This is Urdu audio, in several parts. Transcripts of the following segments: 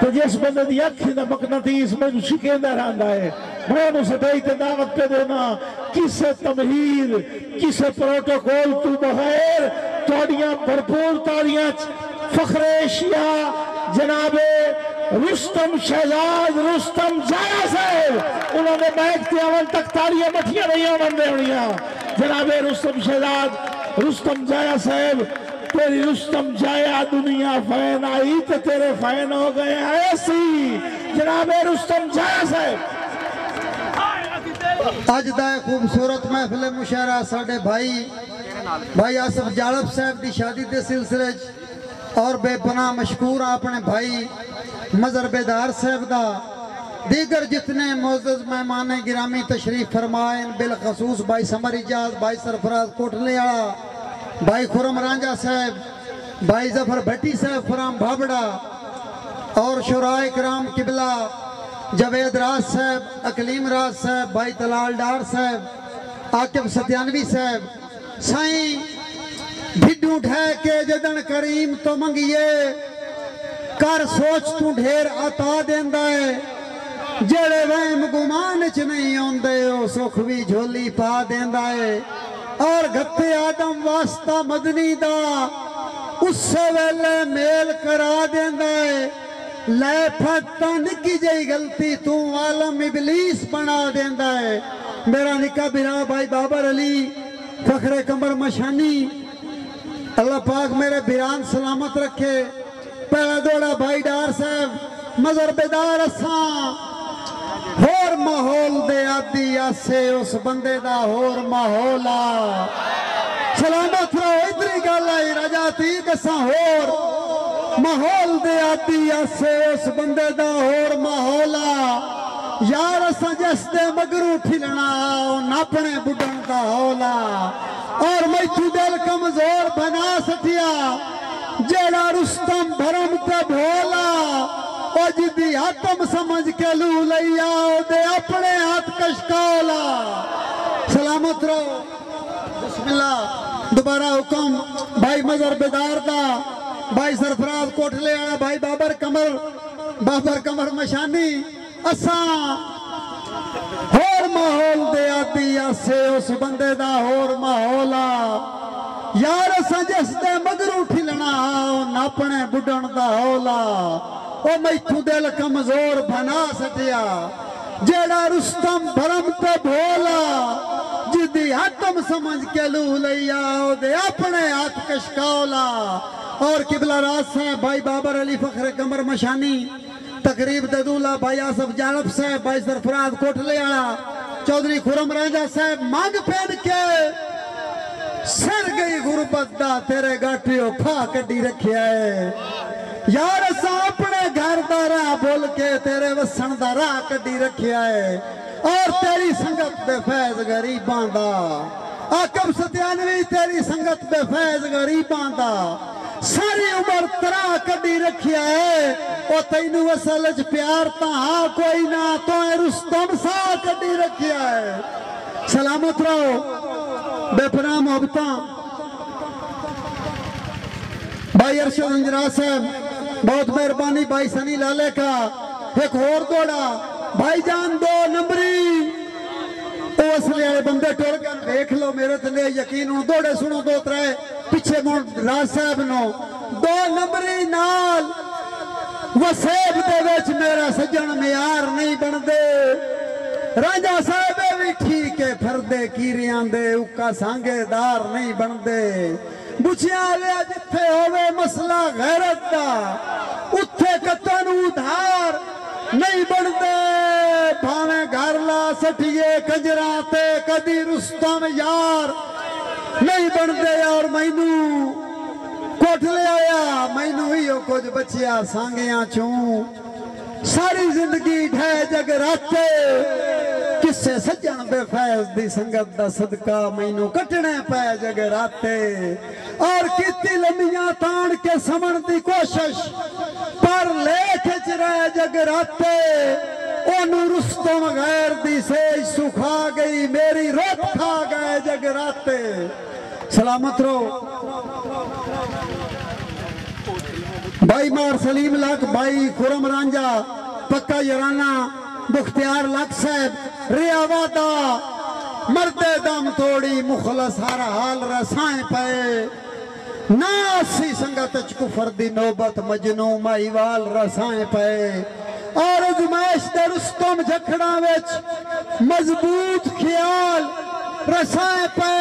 تو جس بندے دی اکھی دا مقناطیس میں شکیندہ رہندا ہے میں انہوں سے دائی تے دعوت پہ دینا کسے تمہیر کسے پروٹوکول تو بغیر توڑیاں بھرپور تاریاں فخر ایشیا جناب رستم شہزاد رستم جایا صاحب انہوں نے بیٹھتے اول تک تاریاں مٹھیاں نہیں آمن دے ہوڑیاں جناب رستم شہزاد رستم جایا صاحب تیری رستم جایا دنیا فین آئی تو تیرے فین ہو گئے ایسی جناب رستم جایا صاحب آج دائے خوبصورت محفل مشاعرہ ساڑھے بھائی آصف جالب صاحب دی شادی دے سلسلے اور بے پناہ مشکور اپنے بھائی مظہر بیدار صاحب دا دیگر جتنے معزز مہمان گرامی تشریف فرمائیں بالخصوص بھائی سمر اجاز بھائی سرفراز کوٹلے آڑا بھائی خرم رانجہ صاحب بھائی ظفر بھٹی صاحب فرام بھابڑا اور شورائے کرام قبلہ جوید راز صاحب اکلیم راز صاحب بھائی تلال ڈار صاحب عاقب ستیانوی صاحب سائیں بھیڈوں ڈھے کے جدن کریم تو منگیے کر سوچ تو ڈھیر عطا دیندہ ہے جڑے وہم گمان چ نہیں ہوندے او سکھوی جھولی پا دیندہ ہے اور گھتے آدم واسطہ مدنی دا اس سے ویلے میل کرا دیندہ ہے لے پھٹا نکی جائی غلطی تو عالم ابلیس بنا دیندہ ہے میرا نکا برا بھائی بابر علی فخر کمر مشانی اللہ پاک میرے بیران سلامت رکھے پہلا دوڑا بھائی ڈار صاحب مظہر بیدار اساں ہور ماحول دے آدھی آسے اس بندے دا ہور ماحولا سلامت رہو ادری گالائی رجا تیر کساں ہور ماحول دے آدھی آسے اس بندے دا ہور ماحولا یار اساں جس دے مگرو ٹھلنا ناپنے بڑھن دا ہولا اور میں تو دل کمزور بنا سٹیا جیڑا رستم بھرم تے بھولا او جدی آتم سمجھ کے لو لیا او دے اپنے ہاتھ کشکولا سلامت رہو بسم اللہ دوبارہ حکم بھائی مظہر بیدار دا بھائی سرفراز کوٹلے آیا بھائی بابر کمر مشانی اساں ہور ماحول دے آتی آسے اس بندے دا ہور ماحولا یار اساں جس دے مگرو ٹھلنا ناپنے بڑھن دا ہولا او میتھو دل کمزور بنا سٹیا جیڑا رستم بھرم تے بھولا جدی حتم سمجھ کے لو لیا او دے اپنے ہاتھ کشکولا اور قبلہ راز صاحب بھائی بابر علی فخر کمر مشانی تقریب ددولہ بھائی آصف جالب صاحب بھائی سرفراز کوٹلے آڑا چودھری خرم رانجہ صاحب مانگ پھین کے سر گئی غربت دا تیرے گاٹیوں پھا کڈی رکھیا ہے یار اساں اپنے گھر دا راہ بول کے تیرے وسن دا راہ کڈی رکھیا ہے اور تیری سنگت بے فیض غریباں دا عاقب ستیانوی تیری سنگت بے فیض غریباں دا ساری عمر ترا کڈی رکھیا ہے او تینو وصلج پیار تا ہاں کوئی نہ تو اے رستم سا کڈی رکھیا ہے سلامت رہو بے پناہ محبتاں بھائی ارشد انجرا صاحب بہت مہربانی بھائی سنی لالے کا ایک اور دوڑا بھائی جان 2 نمبری او اصلے آئے بندے ٹور کر دیکھ لو میرے تلے یقین ہوں دوڑے سنو 2-3 پیچھے مون راز صاحب نو 2 نمبری نال وسیب دے ویچ میرا سجن میار نہیں بن دے راجہ صاحب بھی ٹھیک ہے پھردے کیریاں دے اکا سانگے دار نہیں بن دے بچیاں لیا جتھے ہوئے مسئلہ غیرت دا اتھے قطن ادھار نہیں بن دے بھاویں گھر لا سٹھیے کجراتے کدی رستم یار نہیں بن دے اور مینو کوٹ لے آیا مینو ہی ہو کچھ بچیا سانگیاں چوں ساری زندگی ڈھے جگ راتے کسے سجن بے فیض دی سنگت دا صدقہ مینو کٹنے پہ جگ راتے اور کتی لمیاں تان کے سمن دی کوشش پر لے کھچ رہے جگ راتے اونو رستم غیر دی سیج سکھا گئی میری روت کھا گئے جگ راتے سلامت رو بھائی مار سلیم لک بھائی خرم رانجا پکا یارانہ بختیار لک صاحب ریاوادا مرد دم توڑی مخلص ہر حال رسائیں پے ناسی سنگت کفر دی نوبت مجنو مائیوال رسائیں پے اور ازمائش دے رستم جکھڑا وچ مضبوط خیال رسائیں پے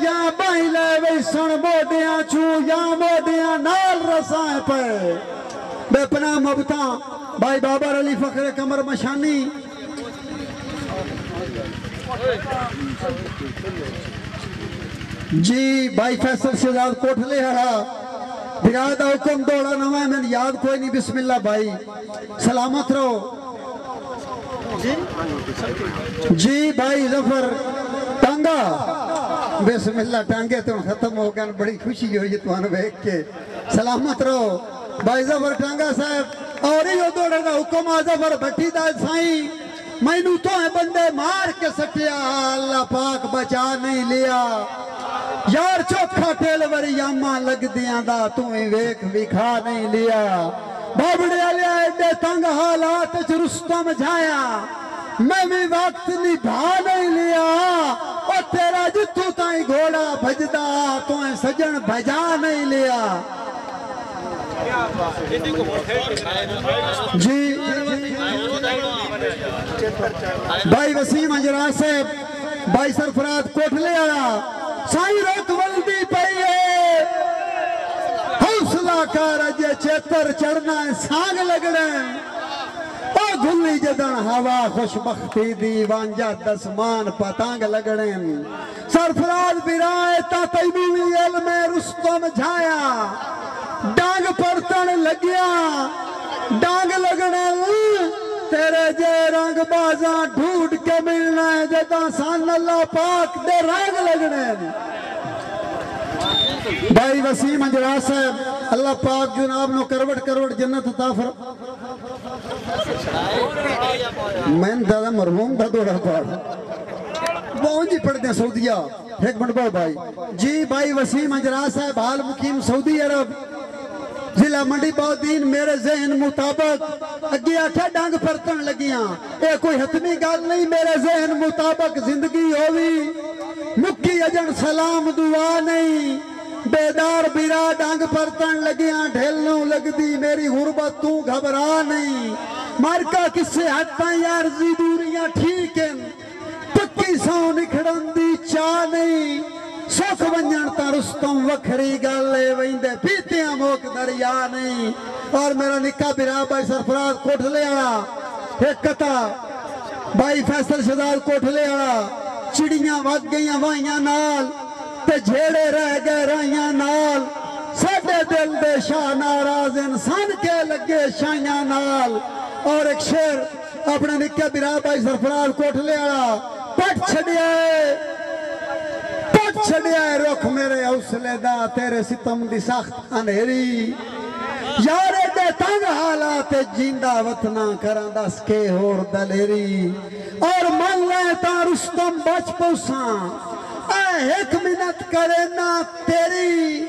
یا بائی لے ویسن موڈیاں چو یا موڈیاں نال رسائیں پے بے پناہ مبتاں بھائی بابر علی فخر کمر مشانی جی بھائی فیصل شہزاد کوٹھلے ہڑا برادہ حکم دوڑا نوائے میں یاد کوئی نہیں بسم اللہ بھائی سلامت رہو جی بھائی ظفر ٹانگا بسم اللہ ٹانگے تو ختم ہو گئے بڑی خوشی ہوئی تمہارے بیک کے سلامت رہو بھائی ظفر ٹانگا صاحب اور ہی دوڑے دا حکم ظفر بھٹی دا سائیں میں نو تو ہے بندے مار کے سٹیا اللہ پاک بچا نہیں لیا یار چوکھا ٹیل وری یاما لگ دیاں دا تمہیں ویک بھی کھا نہیں لیا بابڑے علیہ ایڈے تنگ حالات رستم جھایا میں بھی وقت نبھا نہیں لیا اور تیرا جتو تائیں گھوڑا بھجدا تمہیں سجن بھجا نہیں لیا جی بھائی وسیم اجرا صاحب بھائی سرفراز کوٹھلے آیا سائی روت ولدی پئی ہے حوصلہ کار اجے چیتر چڑھنا ہے سانگ لگڑے او گھلی جدن ہوا خوشبختی دی وانجا دسمان پتانگ لگڑے سرفراز برائے تا تیموی علم رستم جھایا ڈانگ پرتن لگیا ڈانگ لگنے تیرے جے رنگ بازاں ڈھونڈ کے ملنا ہے جدا سان اللہ پاک دے رنگ لگنے بھائی وسیم اجرا صاحب اللہ پاک جناب نو کروٹ کروٹ جنت عطا میں دادا مرحوم دا دوڑا پاڑ بہن جی پڑھ دیں سعودیہ ایک منٹ باؤ بھائی جی بھائی وسیم اجرا صاحب حال مقیم سعودی عرب ضلع منڈی باؤدین میرے ذہن مطابق اگیا تھا ڈانگ پرتن لگیاں اے کوئی حتمی گال نہیں میرے ذہن مطابق زندگی ہوئی مکی اجن سلام دعا نہیں بیدار بیرا ڈانگ پرتن لگیاں ڈھیلنوں لگ دی میری غربت تو گھبرا نہیں مارکا کس سے ہٹتا یار زی دوریاں ٹھیک ہیں پکی ساؤں نکھڑن دی چاہ نہیں سوکھ ونجنتا رستم وکھری گالے ویندے پیتیاں موک دریا نہیں اور میرا نکا برا بھائی سرفراز کوٹھلے آڑا ایک کتا بھائی فیصل شہزاد کوٹھلے آڑا چڑیاں وگ گئیاں وائیاں نال تے جھیڑے رہ گئے رائیاں نال ساڈے دل دے شاہ ناراض انسان کے لگے شائیاں نال اور ایک شیر اپنے نکے برا بھائی سرفراز کوٹھلے آڑا پٹ چھڑیا ہے رخ میرے حوصلے دا تیرے ستم دی سخت انہیری یارے دے تنگ حالات جیندہ وطنہ کران دس کے ہور دلیری اور من لے تا رستم بچ پوساں اے ایک منت کرے نا تیری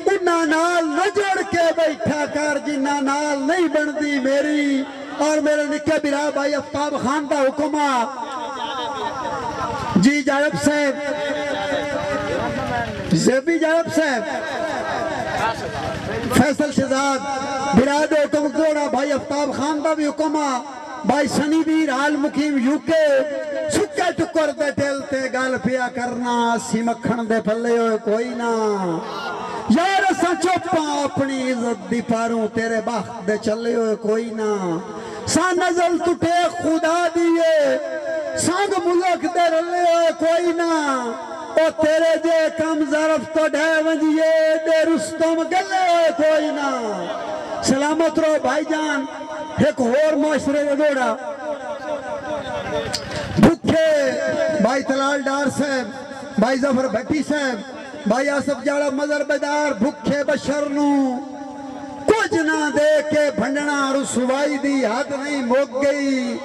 انہاں نال نہ جوڑ کے بیٹھا کر جنہاں نال نہیں بندی میری اور میرے نکے برا بھائی افتاب خان دا حکمہ جی جارب صاحب زیبی جارب صاحب فیصل شہزاد براد حکم کوڑا بھائی افتاب خان دا بھی حکمہ بھائی سنی بیر حال مقیم یوکے سکے ٹکر دے ٹھلتے گال پیا کرنا سی مکھن دے پھلے ہوئے کوئی نہ یار سا چوپا اپنی عزت دی پاروں تیرے باخت دے چلے ہوئے کوئی نہ سا نزل تُٹے خدا دیئے سانگ ملک دے رلے ہوئے کوئی نہ او تیرے جے کم ظرف تو ڈھے ونجیے دے رستم گلے ہوئے کوئی نہ سلامت رو بھائی جان ایک اور معاشرے دوڑا بھکھے بھائی تلال ڈار صاحب بھائی ظفر بھٹی صاحب بھائی آصف جاڑا مزر بیدار بھکھے بشرنو کچھ نہ دے کے بھنڈنا رسوائی دی حد نہیں موک گئی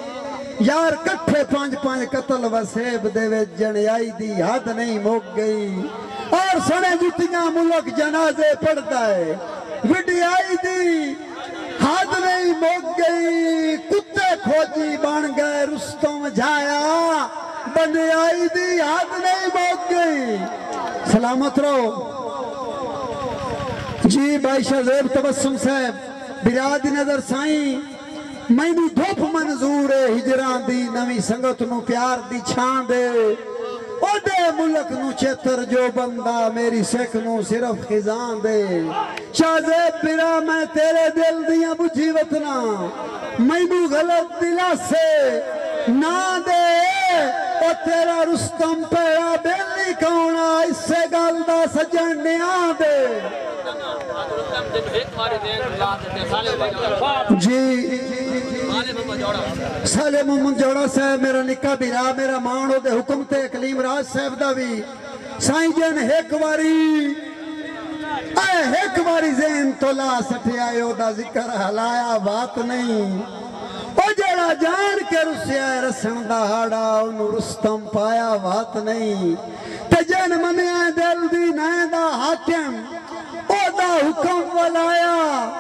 یار کٹھے پانچ قتل وسیب دے وے جنیائی دی حد نہیں موک گئی اور سنے جتیاں ملک جنازے پڑھتا ہے وڈیائی دی حد نہیں مک گئی کتے کھوجی بن گئے رستم جایا بندے آئی دی حد نہیں مک گئی سلامت رہو جی بھائی شہزیب تبسم صاحب برادی نظر سائیں میں بھی دھوپ منظور ہے ہجران دی نوی سنگت نو پیار دی چھان دے او دے ملک نو چتر جو بندہ میری سکھ نو صرف خزان دے شہزیب پیرا میں تیرے دل دیاں بجھی وطنا میں بھی غلط دلا سے نہ دے او تیرا رستم پیرا بیلی کونا اس سے گالدہ سجن نیاں دے جی سالے محمد جوڑا صاحب میرا نکا بیرا میرا مانو دے حکمت کلیم راج صاحب دا بھی سائیں جن ایک واری ذہن تولا سٹھے آئے دا ذکر حلایا بات نہیں او جڑا جان کے رسیا رسن دا ہاڑا انہوں رستم پایا بات نہیں تے جن منیا دل دی نائے دا حاکم او دا حکم ولایا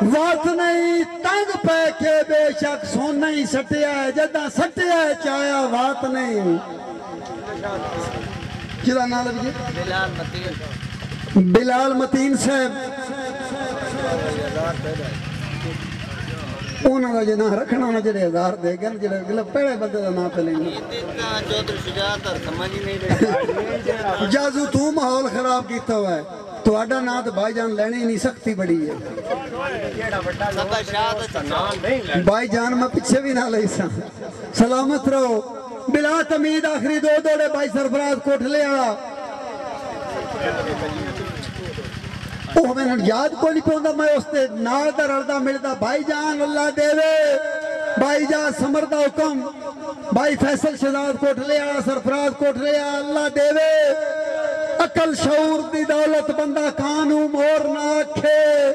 وات نہیں تنگ پہ کے بے شک سون نہیں سٹیا ہے جدہ سٹیا ہے چایا وات نہیں کدھا نال بھی بلال متین صاحب اونا دا جنہ رکھنا ہونا جڑے ہزار دے گن جڑے پہلے بندے دا نا پہ لیں جازو تو ماحول خراب کیتا ہوا ہے تو آڈا نات بھائی جان لینے ہی نہیں سکتی بڑی ہے بھائی جان میں پیچھے بھی نہ لئی سا سلامت رہو بلا تمید آخری دو دوڑے بھائی سرفراز کوٹ لے آڑا اوہ میں نے یاد کو نہیں پہندا میں اس تے ناردہ رردہ ملدہ بھائی جان اللہ دے وے بھائی جان سمردہ حکم بھائی فیصل شہزاد کوٹ لے آڑا سرفراز کوٹ لے آڑا اللہ دے وے عقل شعور دی دولت بندہ کانو مور نہ آکھے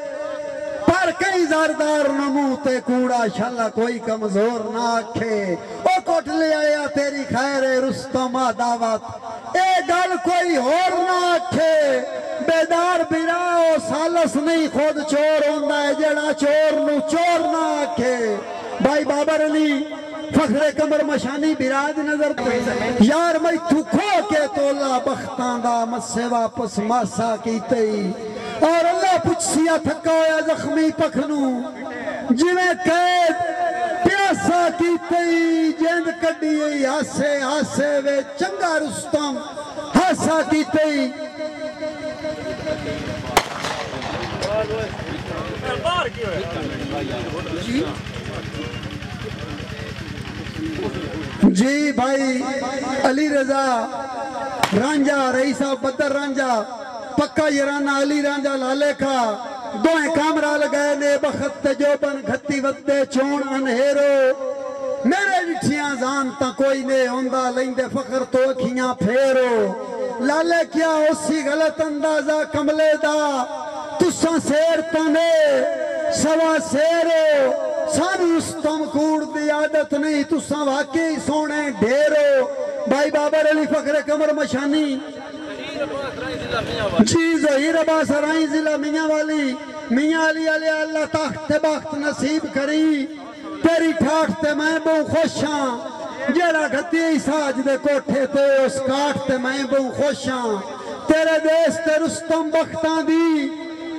پر کئی زاردار نموتے کوڑا شاللہ کوئی کمزور نہ آکھے او کوٹ لے آیا تیری خیر رستم دعوت اے گل کوئی اور نہ آکھے بیدار بیراؤ سالس نہیں خود چور ہوندہ ہے جڑا چور نو چور نہ آکھے بھائی بابر علی فخر کمر مشانی براد نظر یار میں تھکو کے تولا بختان دا مسے واپس ماسا کیتے اور اللہ پچھسیا تھکا ہویا زخمی پکھنو جویں قید پیاسا کیتے جند کڈی ہاسے ہاسے وے چنگا رستم ہاسا کیتے جی بھائی علی رضا رانجا رئیسہ بدر رانجا پکا یرانہ علی رانجا لالے کھا دوئیں کامرہ لگئے نے بخت جوبن گھتی ودے چون انہیرو میرے وٹھیاں زانتا کوئی نے ہوندہ لیندے فخر تو کھیاں پھیرو لالے کیا اسی غلط اندازہ کملے دا تساں سیر تنے سوا سیرو سان رستم کوڑ دی عادت نہیں تساں واقعی سونے ڈھیرو بھائی بابر علی فخر کمر مشانی جی ظہیر عباس سرائیں ضلع میاں والی میاں علی علی اللہ تخت بخت نصیب کری تیری ٹھاٹ تے میں بہو خوشاں جیڑا گھتی ساج دے کوٹھے تے اس کاٹ تے میں بہو خوشاں تیرے دیس تے رستم بختاں دی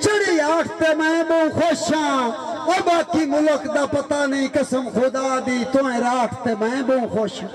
چڑی آٹھ تے میں بہو خوشاں اور باقی ملک دا پتہ نہیں قسم خدا دی تو راٹھ تے میں بہو خوشاں